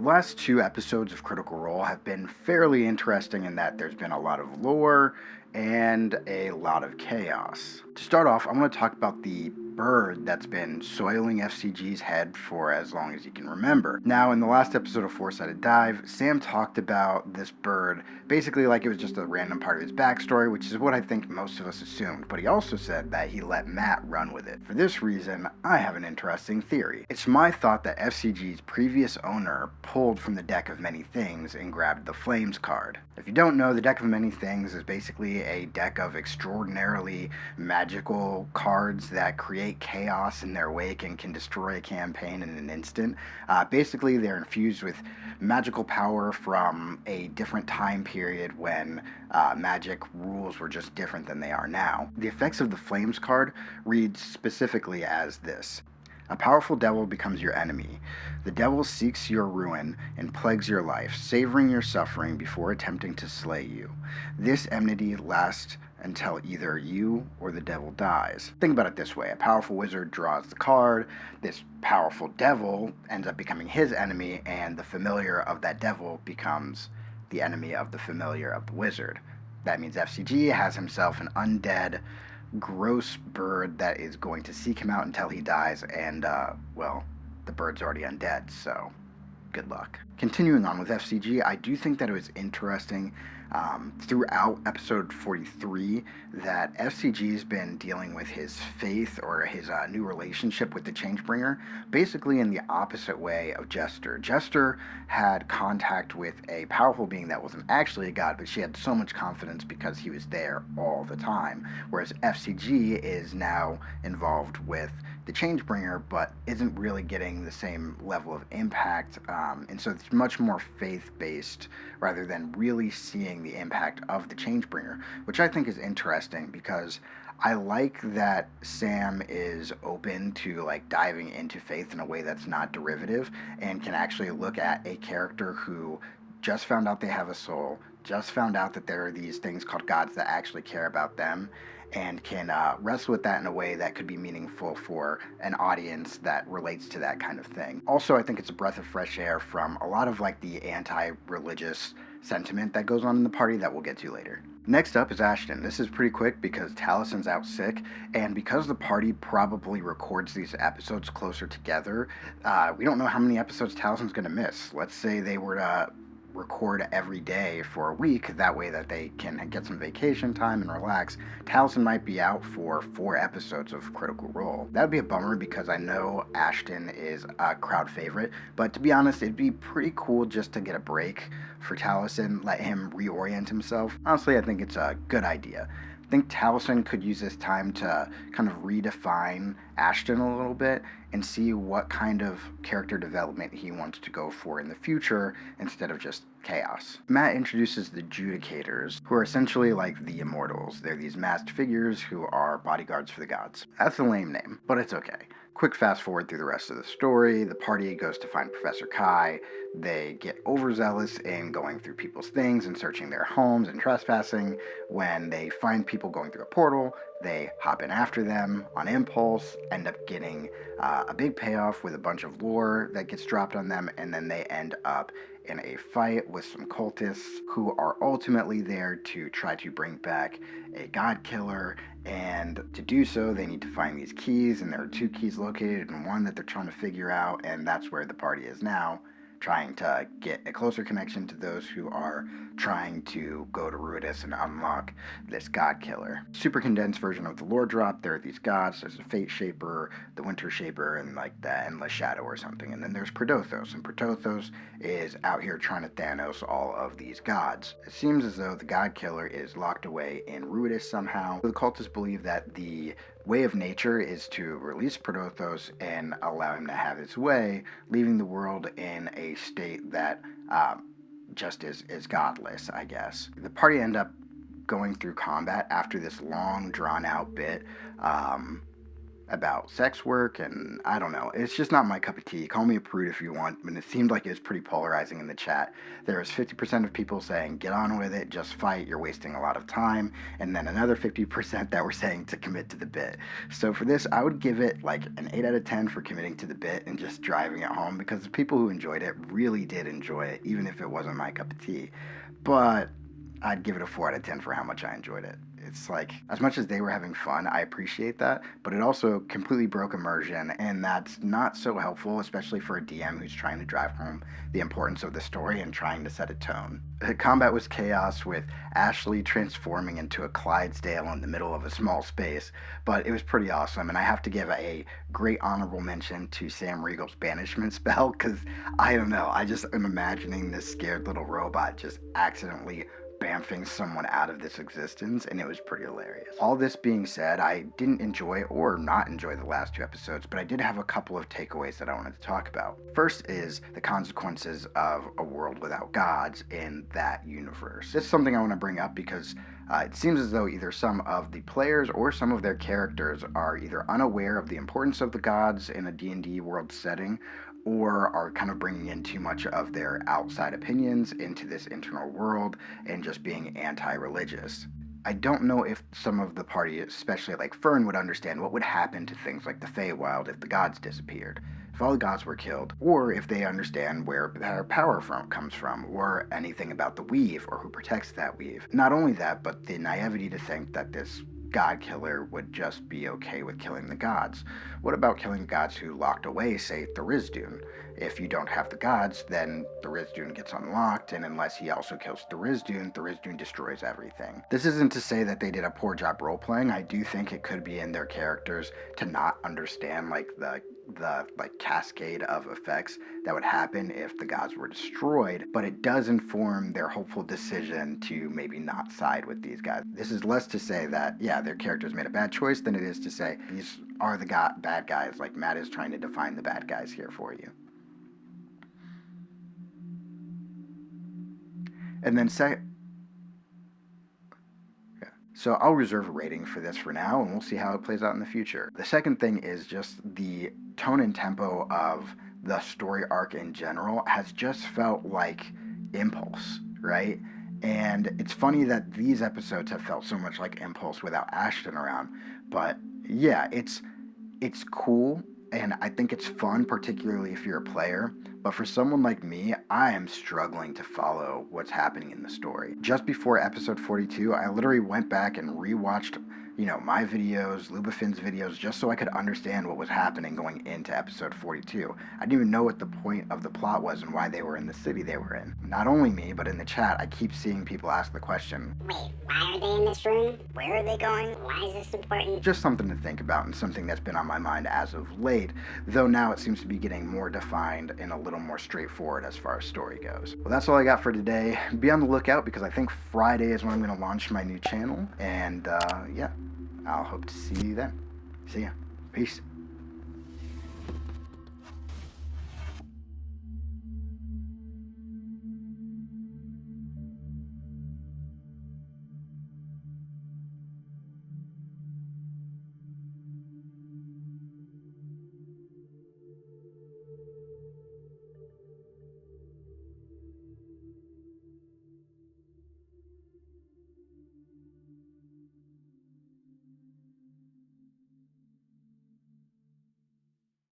last two episodes of Critical Role have been fairly interesting in that there's been a lot of lore and a lot of chaos. To start off, I want to talk about the bird that's been soiling FCG's head for as long as you can remember. Now, in the last episode of Four-Sided Dive, Sam talked about this bird basically like it was just a random part of his backstory, which is what I think most of us assumed, but he also said that he let Matt run with it. For this reason, I have an interesting theory. It's my thought that FCG's previous owner pulled from the Deck of Many Things and grabbed the Flames card. If you don't know, the Deck of Many Things is basically a deck of extraordinarily magical cards that create chaos in their wake and can destroy a campaign in an instant. Basically, they're infused with magical power from a different time period when magic rules were just different than they are now. The effects of the Flames card read specifically as this. A powerful devil becomes your enemy. The devil seeks your ruin and plagues your life, savoring your suffering before attempting to slay you. This enmity lasts until either you or the devil dies. Think about it this way. A powerful wizard draws the card, this powerful devil ends up becoming his enemy, and the familiar of that devil becomes the enemy of the familiar of the wizard. That means FCG has himself an undead, gross bird that is going to seek him out until he dies, and, well, the bird's already undead, so good luck. Continuing on with FCG, I do think that it was interesting throughout episode 43 that FCG's been dealing with his faith or his new relationship with the Changebringer, basically in the opposite way of Jester. Jester had contact with a powerful being that wasn't actually a god, but she had so much confidence because he was there all the time, whereas FCG is now involved with the Changebringer, but isn't really getting the same level of impact, and so it's much more faith-based rather than really seeing the impact of the Changebringer, which I think is interesting because I like that Sam is open to like diving into faith in a way that's not derivative and can actually look at a character who just found out they have a soul, just found out that there are these things called gods that actually care about them, and can wrestle with that in a way that could be meaningful for an audience that relates to that kind of thing. Also, I think it's a breath of fresh air from a lot of like the anti-religious sentiment that goes on in the party that we'll get to later. Next up is Ashton. This is pretty quick because Talison's out sick, and because the party probably records these episodes closer together, we don't know how many episodes Talison's going to miss. Let's say they were to record every day for a week, that way that they can get some vacation time and relax. Taliesin might be out for 4 episodes of Critical Role. That would be a bummer because I know Ashton is a crowd favorite, but to be honest, it'd be pretty cool just to get a break for Taliesin, let him reorient himself. Honestly, I think it's a good idea. I think Taliesin could use this time to kind of redefine Ashton a little bit and see what kind of character development he wants to go for in the future instead of just chaos. Matt introduces the Judicators, who are essentially like the Immortals. They're these masked figures who are bodyguards for the gods. That's a lame name, but it's okay. Quick fast forward through the rest of the story. The party goes to find Professor Kai. They get overzealous in going through people's things and searching their homes and trespassing. When they find people going through a portal, they hop in after them on impulse, end up getting a big payoff with a bunch of lore that gets dropped on them, and then they end up in a fight with some cultists who are ultimately there to try to bring back a god killer, and to do so they need to find these keys, and there are 2 keys located and one that they're trying to figure out, and that's where the party is now, trying to get a closer connection to those who are trying to go to Ruidus and unlock this god killer. Super condensed version of the lore drop. There are these gods. There's a Fate Shaper, the Winter Shaper, and like the Endless Shadow or something. And then there's Protothos, and Protothos is out here trying to Thanos all of these gods. It seems as though the god killer is locked away in Ruidus somehow. The cultists believe that the way of nature is to release Protothos and allow him to have his way, leaving the world in a state that just is godless, I guess. The party end up going through combat after this long, drawn-out bit. about sex work, and I don't know. It's just not my cup of tea. Call me a prude if you want, but it seemed like it was pretty polarizing in the chat. There was 50% of people saying, get on with it, just fight, you're wasting a lot of time, and then another 50% that were saying to commit to the bit. So for this, I would give it like an 8 out of 10 for committing to the bit and just driving it home, because the people who enjoyed it really did enjoy it, even if it wasn't my cup of tea. But I'd give it a 4 out of 10 for how much I enjoyed it. It's like, as much as they were having fun, I appreciate that, but it also completely broke immersion, and that's not so helpful, especially for a DM who's trying to drive home the importance of the story and trying to set a tone. The combat was chaos, with Ashley transforming into a Clydesdale in the middle of a small space, but it was pretty awesome, and I have to give a great honorable mention to Sam Riegel's banishment spell, because I don't know, I just am imagining this scared little robot just accidentally bamfing someone out of this existence, and it was pretty hilarious. All this being said, I didn't enjoy or not enjoy the last 2 episodes, but I did have a couple of takeaways that I wanted to talk about. First is the consequences of a world without gods in that universe. This is something I want to bring up because it seems as though either some of the players or some of their characters are either unaware of the importance of the gods in a D&D world setting, or are kind of bringing in too much of their outside opinions into this internal world and just being anti-religious. I don't know if some of the party, especially like Fern, would understand what would happen to things like the Feywild if the gods disappeared, if all the gods were killed, or if they understand where their power comes from, or anything about the weave or who protects that weave. Not only that, but the naivety to think that this god killer would just be okay with killing the gods. What about killing gods who locked away, say, Tharizdun? If you don't have the gods, then Tharizdun gets unlocked, and unless he also kills Tharizdun destroys everything. This isn't to say that they did a poor job role-playing. I do think it could be in their characters to not understand like the cascade of effects that would happen if the gods were destroyed, but it does inform their hopeful decision to maybe not side with these guys. This is less to say that, yeah, their characters made a bad choice than it is to say these are the bad guys. Like, Matt is trying to define the bad guys here for you. And then so I'll reserve a rating for this for now, and we'll see how it plays out in the future. The second thing is just the tone and tempo of the story arc in general has just felt like Impulse, right? And it's funny that these episodes have felt so much like Impulse without Ashton around. But yeah, it's cool, and I think it's fun, particularly if you're a player. But for someone like me, I am struggling to follow what's happening in the story. Just before episode 42, I literally went back and rewatched, my videos, Lubafin's videos, just so I could understand what was happening going into episode 42. I didn't even know what the point of the plot was and why they were in the city they were in. Not only me, but in the chat, I keep seeing people ask the question, wait, why are they in this room? Where are they going? Why is this important? Just something to think about, and something that's been on my mind as of late, though now it seems to be getting more defined and a little more straightforward as far as story goes. Well, that's all I got for today. Be on the lookout, because I think Friday is when I'm going to launch my new channel, and yeah, I'll hope to see you then. See ya. Peace.